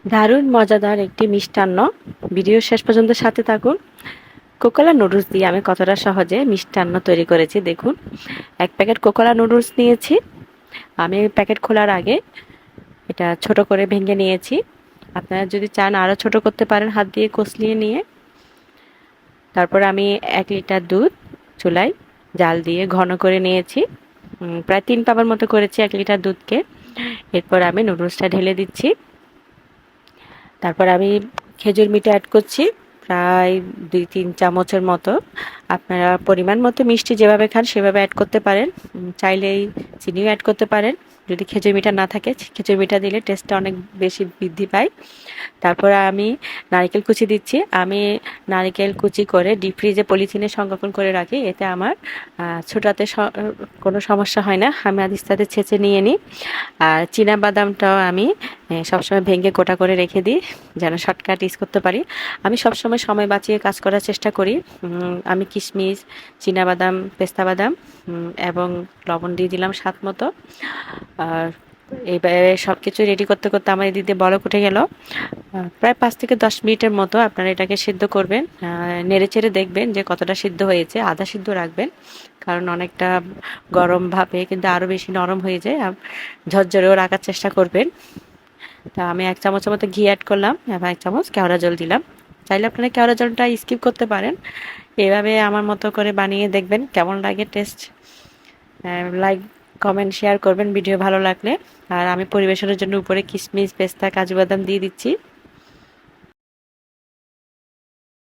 দারুণ মজাদার একটি মিষ্টান্ন। ভিডিও শেষ পর্যন্ত সাথে থাকুন। কোকোলা নুডলস দিয়ে আমি কতটা সহজে মিষ্টান্ন তৈরি করেছি দেখুন। 1 প্যাকেট কোকোলা নুডলস নিয়েছি। আমি প্যাকেট খোলার আগে এটা ছোট করে ভেঙে নিয়েছি। আপনারা যদি চান আরও ছোট করতে পারেন হাত দিয়ে কচলিয়ে নিয়ে। তারপর আমি 1 লিটার দুধ চুলায় জাল দিয়ে ঘন করে নিয়েছি। প্রায় 3 কাপের মতো করেছি 1 লিটার দুধকে। এরপর আমি নুডলসটা ঢেলে দিচ্ছি। তারপর আমি খেজুর মিঠা অ্যাড করছি প্রায় 2-3 চামচের মতো। আপনারা পরিমাণ মতো মিষ্টি যেভাবে খান সেভাবে অ্যাড করতে পারেন। চাইলেই চিনিও অ্যাড করতে পারেন। যদি খেজুর মিঠা না থাকে খেজুর মিঠা দিলে টেস্টটা অনেক বেশি বৃদ্ধি পায়। তারপর আমি নারকেল কুচি দিচ্ছি। আমি নারকেল কুচি করে ডিপ ফ্রিজে পলিথিনে সংরক্ষণ করে রাখি। এতে আমার ছোটাতে কোনো সমস্যা হয় না। আমি আস্তে আস্তে ছেঁচে নিয়ে নিই। আর বাদামটাও আমি সবসময় ভেঙে গোটা করে রেখে দিই যেন শর্টকাট ইউজ করতে পারি। আমি সবসময় সময় বাঁচিয়ে কাজ করার চেষ্টা করি। আমি কিশমিশ, বাদাম, পেস্তা বাদাম এবং লবণ দিয়ে দিলাম স্বাদ মতো। আর এবারে সব কিছু রেডি করতে করতে আমার এদিকে বলক উঠে গেল। প্রায় 5 থেকে 10 মিনিটের মতো আপনারা এটাকে সিদ্ধ করবেন। নেড়ে চেড়ে দেখবেন যে কতটা সিদ্ধ হয়েছে। আধা সিদ্ধ রাখবেন, কারণ অনেকটা গরম ভাবে কিন্তু আরও বেশি নরম হয়ে যায়। ঝরঝরেও রাখার চেষ্টা করবেন। তা আমি 1 চামচের মতো ঘি অ্যাড করলাম এবং 1 চামচ কেওড়া জল দিলাম। চাইলে আপনারা কেওড়া জলটা স্কিপ করতে পারেন। এভাবে আমার মতো করে বানিয়ে দেখবেন কেমন লাগে টেস্ট। লাইক, কমেন্ট, শেয়ার করবেন ভিডিও ভালো লাগলে। আর আমি পরিবেশনের জন্য উপরে কিশমিশ, পেস্তা, কাজু বাদাম দিয়ে দিচ্ছি।